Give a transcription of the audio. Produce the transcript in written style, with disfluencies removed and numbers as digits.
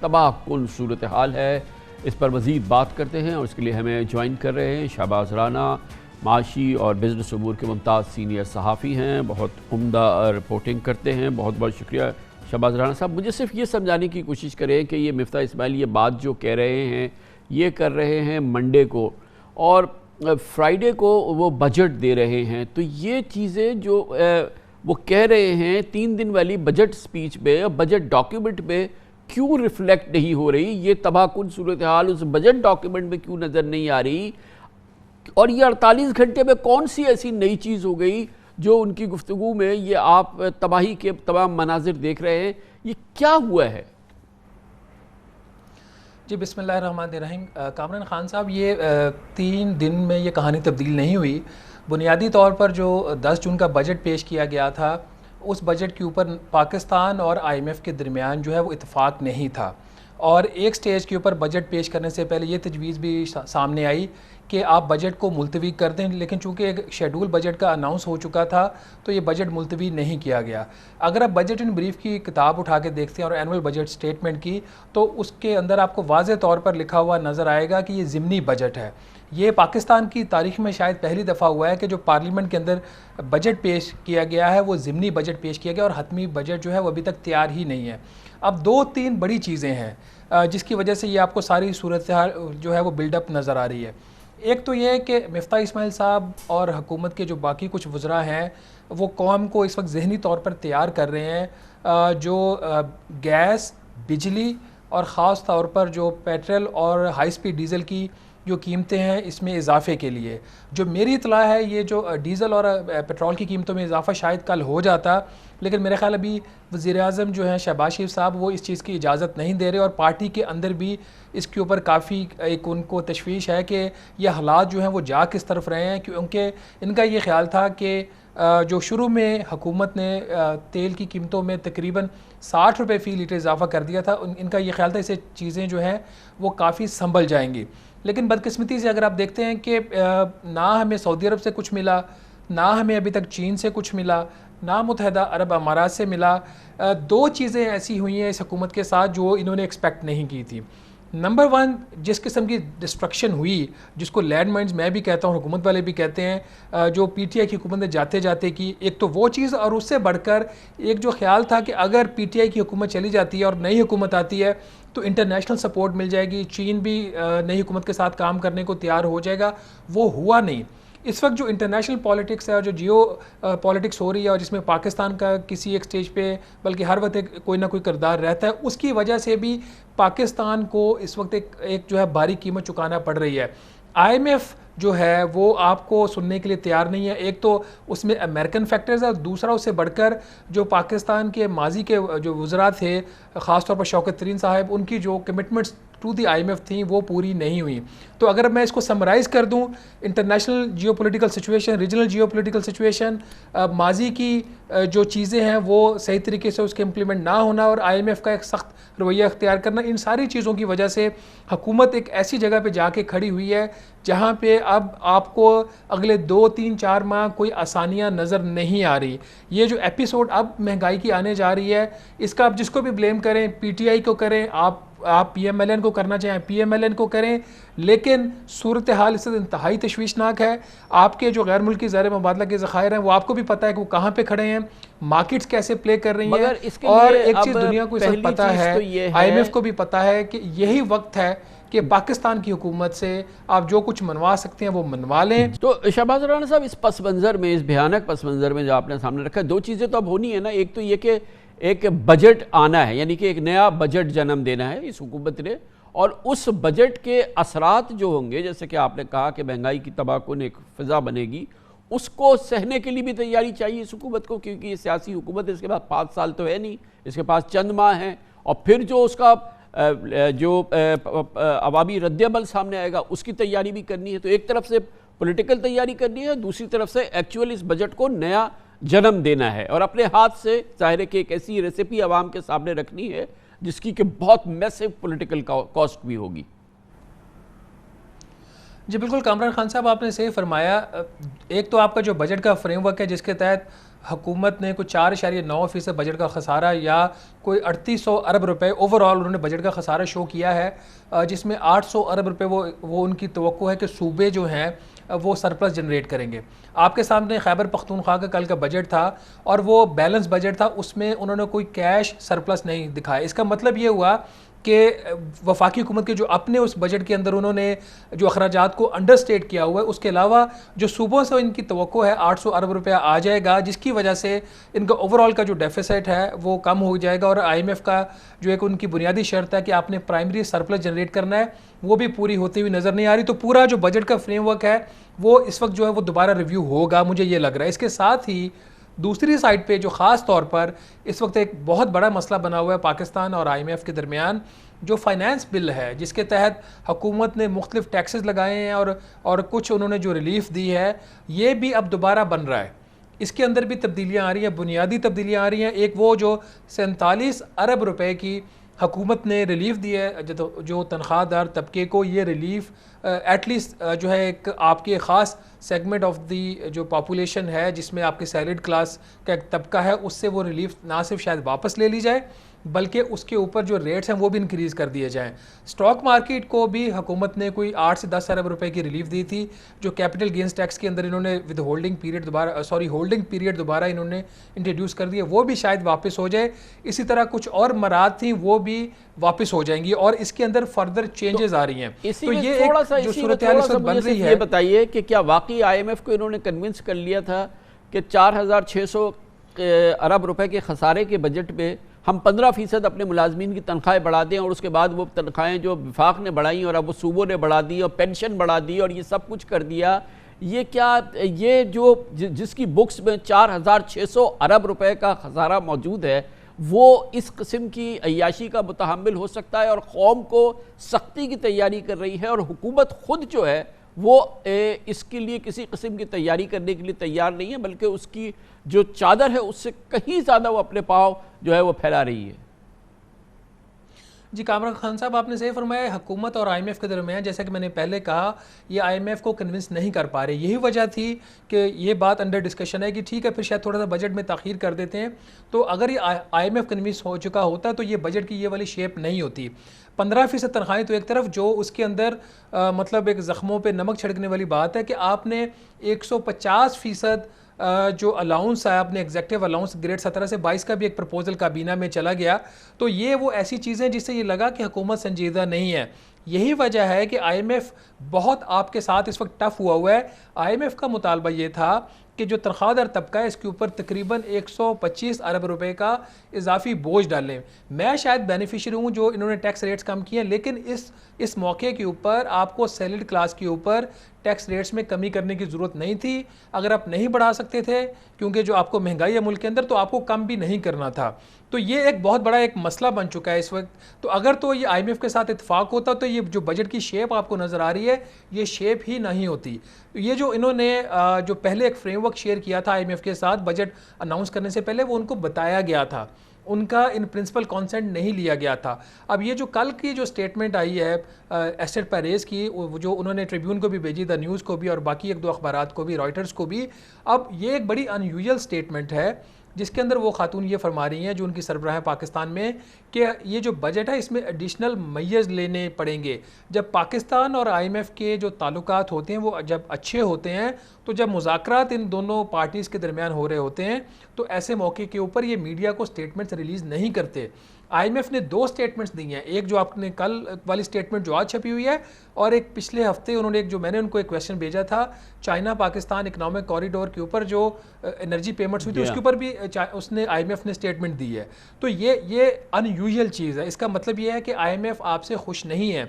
تباہ کن صورتحال ہے، اس پر مزید بات کرتے ہیں اور اس کے لیے ہمیں جوائن کر رہے ہیں شہباز رانا، معاشی اور بزنس امور کے ممتاز سینئر صحافی ہیں، بہت عمدہ رپورٹنگ کرتے ہیں۔ بہت بہت شکریہ شہباز رانا صاحب۔ مجھے صرف یہ سمجھانے کی کوشش کریں کہ یہ مفتاح اسماعیل یہ بات جو کہہ رہے ہیں یہ کر رہے ہیں منڈے کو، اور فرائیڈے کو وہ بجٹ دے رہے ہیں، تو یہ چیزیں جو وہ کہہ رہے ہیں 3 دن والی بجٹ سپیچ پہ، بجٹ ڈاکیومنٹ پہ کیوں ریفلیکٹ نہیں ہو رہی؟ یہ تباہ کن صورتحال اس بجٹ ڈاکیومنٹ میں کیوں نظر نہیں آ رہی؟ اور یہ 48 گھنٹے میں کون سی ایسی نئی چیز ہو گئی جو ان کی گفتگو میں یہ آپ تباہی کے تمام مناظر دیکھ رہے ہیں، یہ کیا ہوا ہے؟ جی بسم اللہ الرحمن الرحیم۔ کامران خان صاحب، یہ 3 دن میں یہ کہانی تبدیل نہیں ہوئی۔ بنیادی طور پر جو 10 جون کا بجٹ پیش کیا گیا تھا، اس بجٹ کے اوپر پاکستان اور IMF کے درمیان جو ہے وہ اتفاق نہیں تھا، اور ایک سٹیج کے اوپر بجٹ پیش کرنے سے پہلے یہ تجویز بھی سامنے آئی کہ آپ بجٹ کو ملتوی کر دیں، لیکن چونکہ ایک شیڈول بجٹ کا اناؤنس ہو چکا تھا تو یہ بجٹ ملتوی نہیں کیا گیا۔ اگر آپ بجٹ ان بریف کی کتاب اٹھا کے دیکھتے ہیں اور اینول بجٹ سٹیٹمنٹ کی، تو اس کے اندر آپ کو واضح طور پر لکھا ہوا نظر آئے گا کہ یہ ضمنی بجٹ ہے۔ یہ پاکستان کی تاریخ میں شاید پہلی دفعہ ہوا ہے کہ جو پارلیمنٹ کے اندر بجٹ پیش کیا گیا ہے وہ ضمنی بجٹ پیش کیا گیا، اور حتمی بجٹ جو ہے وہ ابھی تک تیار ہی نہیں ہے۔ اب 2-3 بڑی چیزیں ہیں جس کی وجہ سے یہ آپ کو ساری صورتحال جو ہے وہ بلڈ اپ نظر آ رہی ہے۔ ایک تو یہ ہے کہ مفتاح اسماعیل صاحب اور حکومت کے جو باقی کچھ وزراء ہیں وہ قوم کو اس وقت ذہنی طور پر تیار کر رہے ہیں جو گیس، بجلی اور خاص طور پر جو پیٹرول اور ہائی سپیڈ ڈیزل کی جو قیمتیں ہیں اس میں اضافے کے لیے۔ جو میری اطلاع ہے یہ جو ڈیزل اور پیٹرول کی قیمتوں میں اضافہ شاید کل ہو جاتا، لیکن میرے خیال ابھی وزیر اعظم جو ہیں شہباز شریف صاحب وہ اس چیز کی اجازت نہیں دے رہے، اور پارٹی کے اندر بھی اس کے اوپر کافی ایک ان کو تشویش ہے کہ یہ حالات جو ہیں وہ جا کس طرف رہے ہیں، کیونکہ ان کا یہ خیال تھا کہ جو شروع میں حکومت نے تیل کی قیمتوں میں تقریباً 60 روپے فی لیٹر اضافہ کر دیا تھا، ان کا یہ خیال تھا اسے چیزیں جو ہیں وہ کافی سنبھل جائیں گی۔ لیکن بدقسمتی سے اگر آپ دیکھتے ہیں کہ نہ ہمیں سعودی عرب سے کچھ ملا، نہ ہمیں ابھی تک چین سے کچھ ملا، نہ متحدہ عرب امارات سے ملا۔ 2 چیزیں ایسی ہوئی ہیں اس حکومت کے ساتھ جو انہوں نے ایکسپیکٹ نہیں کی تھی۔ نمبر 1، جس قسم کی ڈسٹرکشن ہوئی، جس کو لینڈ مائنز میں بھی کہتا ہوں، حکومت والے بھی کہتے ہیں، جو PTI کی حکومت نے جاتے جاتے کی، ایک تو وہ چیز، اور اس سے بڑھ کر ایک جو خیال تھا کہ اگر PTI کی حکومت چلی جاتی ہے اور نئی حکومت آتی ہے تو انٹرنیشنل سپورٹ مل جائے گی، چین بھی نئی حکومت کے ساتھ کام کرنے کو تیار ہو جائے گا، وہ ہوا نہیں۔ اس وقت جو انٹرنیشنل پالیٹکس ہے اور جو جیو پالیٹکس ہو رہی ہے، اور جس میں پاکستان کا کسی ایک سٹیج پہ بلکہ ہر وقت کوئی نہ کوئی کردار رہتا ہے، اس کی وجہ سے بھی پاکستان کو اس وقت ایک جو ہے بھاری قیمت چکانا پڑ رہی ہے۔ IMF جو ہے وہ آپ کو سننے کے لیے تیار نہیں ہے۔ ایک تو اس میں امریکن فیکٹرز ہے، اور دوسرا اس سے بڑھ کر جو پاکستان کے ماضی کے جو وزراء تھے، خاص طور پر شوکت ترین صاحب، ان کی جو کمٹمنٹس ٹو دی IMF تھیں وہ پوری نہیں ہوئی۔ تو اگر میں اس کو سمرائز کر دوں، international geopolitical situation, regional geopolitical situation, ماضی کی جو چیزیں ہیں وہ صحیح طریقے سے اس کے امپلیمنٹ نہ ہونا، اور IMF کا ایک سخت رویہ اختیار کرنا، ان ساری چیزوں کی وجہ سے حکومت ایک ایسی جگہ پہ جا کے کھڑی ہوئی ہے جہاں پہ اب آپ کو اگلے 2-3-4 ماہ کوئی آسانیاں نظر نہیں آ رہی۔ یہ جو ایپیسوڈ اب مہنگائی کی آنے جا رہی ہے، اس کا آپ جس کو بھی بلیم کریں، PTI کو کریں، آپ PMLN کو کرنا چاہیں PMLN کو کریں، لیکن صورتحال اس سے انتہائی تشویشناک ہے۔ آپ کے جو غیر ملکی زیر مبادلہ کے ذخائر ہیں وہ آپ کو بھی پتہ ہے کہ وہ کہاں پہ کھڑے ہیں، مارکیٹس کیسے پلے کر رہی ہیں، اور ایک چیز دنیا کو اس وقت پتہ ہے، IMF کو بھی پتہ ہے کہ یہی وقت ہے کہ پاکستان کی حکومت سے آپ جو کچھ منوا سکتے ہیں وہ منوا لیں۔ تو شہباز رانا صاحب، اس پس منظر میں، اس بھیانک پس منظر میں جو آپ نے سامنے رکھا ہے، 2 چیزیں تو اب ہونی ہے نا۔ ایک تو یہ کہ ایک بجٹ آنا ہے، یعنی کہ ایک نیا بجٹ جنم دینا ہے اس حکومت نے، اور اس بجٹ کے اثرات جو ہوں گے، جیسے کہ آپ نے کہا کہ مہنگائی کی تباہ کن ایک فضا بنے گی، اس کو سہنے کے لیے بھی تیاری چاہیے اس حکومت کو، کیونکہ یہ سیاسی حکومت ہے، اس کے بعد 5 سال تو ہے نہیں، اس کے پاس چند ماہ ہیں، اور پھر جو اس کا جو عوامی رد عمل سامنے آئے گا اس کی تیاری بھی کرنی ہے۔ تو ایک طرف سے پولیٹیکل تیاری کرنی ہے، دوسری طرف سے ایکچوئل اس بجٹ کو نیا جنم دینا ہے، اور اپنے ہاتھ سے ظاہر ہے کہ ایک ایسی ریسیپی عوام کے سامنے رکھنی ہے جس کی کہ بہت میسو پولیٹیکل کاسٹ بھی ہوگی۔ جی بالکل کامران خان صاحب، آپ نے صحیح فرمایا۔ ایک تو آپ کا جو بجٹ کا فریم ورک ہے جس کے تحت حکومت نے کوئی 4.9% بجٹ کا خسارہ یا کوئی 3800 ارب روپے اوور آل انہوں نے بجٹ کا خسارہ شو کیا ہے، جس میں 800 ارب روپے وہ ان کی توقع ہے کہ صوبے جو ہیں وہ سرپلس جنریٹ کریں گے۔ آپ کے سامنے خیبر پختونخوا کا کل کا بجٹ تھا اور وہ بیلنس بجٹ تھا، اس میں انہوں نے کوئی کیش سرپلس نہیں دکھایا۔ اس کا مطلب یہ ہوا کہ وفاقی حکومت کے جو اپنے اس بجٹ کے اندر انہوں نے جو اخراجات کو انڈر سٹیٹ کیا ہوا ہے، اس کے علاوہ جو صوبوں سے ان کی توقع ہے 800 ارب روپیہ آ جائے گا، جس کی وجہ سے ان کا اوور آل کا جو ڈیفیسٹ ہے وہ کم ہو جائے گا، اور آئی ایم ایف کا جو ایک ان کی بنیادی شرط ہے کہ آپ نے پرائمری سرپلس جنریٹ کرنا ہے، وہ بھی پوری ہوتی ہوئی نظر نہیں آ رہی۔ تو پورا جو بجٹ کا فریم ورک ہے وہ اس وقت جو ہے وہ دوبارہ ریویو ہوگا، مجھے یہ لگ رہا ہے۔ اس کے ساتھ ہی دوسری سائڈ پہ جو خاص طور پر اس وقت ایک بہت بڑا مسئلہ بنا ہوا ہے پاکستان اور آئی ایم ایف کے درمیان، جو فائنانس بل ہے جس کے تحت حکومت نے مختلف ٹیکسز لگائے ہیں اور کچھ انہوں نے جو ریلیف دی ہے، یہ بھی اب دوبارہ بن رہا ہے۔ اس کے اندر بھی تبدیلیاں آ رہی ہیں، بنیادی تبدیلیاں آ رہی ہیں۔ ایک وہ جو 47 ارب روپے کی حکومت نے ریلیف دی ہے جو تنخواہ دار طبقے کو، یہ ریلیف ایٹ لیسٹ جو ہے ایک آپ کے خاص سیگمنٹ آف دی جو پاپولیشن ہے جس میں آپ کے سیلریڈ کلاس کا ایک طبقہ ہے، اس سے وہ ریلیف نہ صرف شاید واپس لے لی جائے بلکہ اس کے اوپر جو ریٹس ہیں وہ بھی انکریز کر دیے جائیں۔ سٹاک مارکیٹ کو بھی حکومت نے کوئی 8 سے 10 ارب روپے کی ریلیف دی تھی، جو کیپٹل گینز ٹیکس کے اندر انہوں نے ود ہولڈنگ پیریڈ دوبارہ انہوں نے انٹروڈیوس کر دیا، وہ بھی شاید واپس ہو جائے۔ اسی طرح کچھ اور مراد تھیں وہ بھی واپس ہو جائیں گی، اور اس کے اندر فردر چینجز آ رہی ہیں۔ تو یہ ایک جو صورتحال اس وقت بن رہی ہے، یہ بتائیے کہ کیا واقعی آئی ایم ایف کو انہوں نے کنونس کر لیا تھا کہ 4600 ارب روپے کے خسارے کے بجٹ میں ہم 15% اپنے ملازمین کی تنخواہیں بڑھا دیں، اور اس کے بعد وہ تنخواہیں جو وفاق نے بڑھائیں اور اب وہ صوبوں نے بڑھا دی اور پینشن بڑھا دی اور یہ سب کچھ کر دیا، یہ کیا یہ جو جس کی بکس میں 4600 ارب روپے کا خسارہ موجود ہے وہ اس قسم کی عیاشی کا متحمل ہو سکتا ہے؟ اور قوم کو سختی کی تیاری کر رہی ہے اور حکومت خود جو ہے وہ اس کے لیے کسی قسم کی تیاری کرنے کے لیے تیار نہیں ہے، بلکہ اس کی جو چادر ہے اس سے کہیں زیادہ وہ اپنے پاؤں جو ہے وہ پھیلا رہی ہے۔ جی کامران خان صاحب، آپ نے صحیح فرمایا، حکومت اور آئی ایم ایف کے درمیان جیسا کہ میں نے پہلے کہا، یہ آئی ایم ایف کو کنونس نہیں کر پا رہے۔ یہی وجہ تھی کہ یہ بات انڈر ڈسکشن ہے کہ ٹھیک ہے پھر شاید تھوڑا سا بجٹ میں تاخیر کر دیتے ہیں، تو اگر یہ آئی ایم ایف کنونس ہو چکا ہوتا تو یہ بجٹ کی یہ والی شیپ نہیں ہوتی۔ 15% تنخواہیں تو ایک طرف، جو اس کے اندر مطلب ایک زخموں پہ نمک چھڑکنے والی بات ہے کہ آپ نے 150% جو الاؤنس ہے اپنے ایگزیکٹو الاؤنس گریڈ 17 سے 22 کا بھی ایک پرپوزل کابینہ میں چلا گیا، تو یہ وہ ایسی چیزیں جس سے یہ لگا کہ حکومت سنجیدہ نہیں ہے۔ یہی وجہ ہے کہ آئی ایم ایف بہت آپ کے ساتھ اس وقت ٹف ہوا ہے۔ آئی ایم ایف کا مطالبہ یہ تھا کہ جو تنخواہ دار طبقہ ہے اس کے اوپر تقریباً 125 ارب روپے کا اضافی بوجھ ڈالیں۔ میں شاید بینیفیشری ہوں جو انہوں نے ٹیکس ریٹس کم کیے ہیں، لیکن اس موقع کے اوپر آپ کو سیلریڈ کلاس کے اوپر ٹیکس ریٹس میں کمی کرنے کی ضرورت نہیں تھی۔ اگر آپ نہیں بڑھا سکتے تھے کیونکہ جو آپ کو مہنگائی ہے ملک کے اندر، تو آپ کو کم بھی نہیں کرنا تھا۔ تو یہ ایک بہت بڑا ایک مسئلہ بن چکا ہے اس وقت۔ تو اگر تو یہ آئی ایم ایف کے ساتھ اتفاق ہوتا تو یہ جو بجٹ کی شیپ آپ کو نظر آ رہی ہے یہ شیپ ہی نہیں ہوتی۔ یہ جو انہوں نے جو پہلے ایک فریم ورک شیئر کیا تھا آئی ایم ایف کے ساتھ بجٹ اناؤنس کرنے سے پہلے، وہ ان کو بتایا گیا تھا، ان کا ان پرنسپل کانسنٹ نہیں لیا گیا تھا۔ اب یہ جو کل کی جو سٹیٹمنٹ آئی ہے ایسٹر پیریز کی، جو انہوں نے ٹریبیون کو بھی بھیجی، دا نیوز کو بھی، اور باقی ایک دو اخبارات کو بھی، رائٹرز کو بھی، اب یہ ایک بڑی ان یوزل سٹیٹمنٹ ہے جس کے اندر وہ خاتون یہ فرما رہی ہیں جو ان کی سربراہ پاکستان میں، کہ یہ جو بجٹ ہے اس میں ایڈیشنل میئرز لینے پڑیں گے۔ جب پاکستان اور آئی ایم ایف کے جو تعلقات ہوتے ہیں وہ جب اچھے ہوتے ہیں، تو جب مذاکرات ان دونوں پارٹیز کے درمیان ہو رہے ہوتے ہیں، تو ایسے موقع کے اوپر یہ میڈیا کو سٹیٹمنٹس ریلیز نہیں کرتے۔ آئی ایم ایف نے 2 سٹیٹمنٹس دی ہیں، ایک جو آپ نے کل والی سٹیٹمنٹ جو آج چھپی ہوئی ہے، اور ایک پچھلے ہفتے انہوں نے ایک جو میں نے ان کو ایک کویسچن بھیجا تھا چائنا پاکستان اکنامک کوریڈور کے اوپر جو انرجی پیمنٹس ہوئی تھی، اس کے اوپر بھی اس نے آئی ایم ایف نے سٹیٹمنٹ دی ہے۔ تو یہ ان یوزل چیز ہے۔ اس کا مطلب یہ ہے کہ آئی ایم ایف آپ سے خوش نہیں ہے۔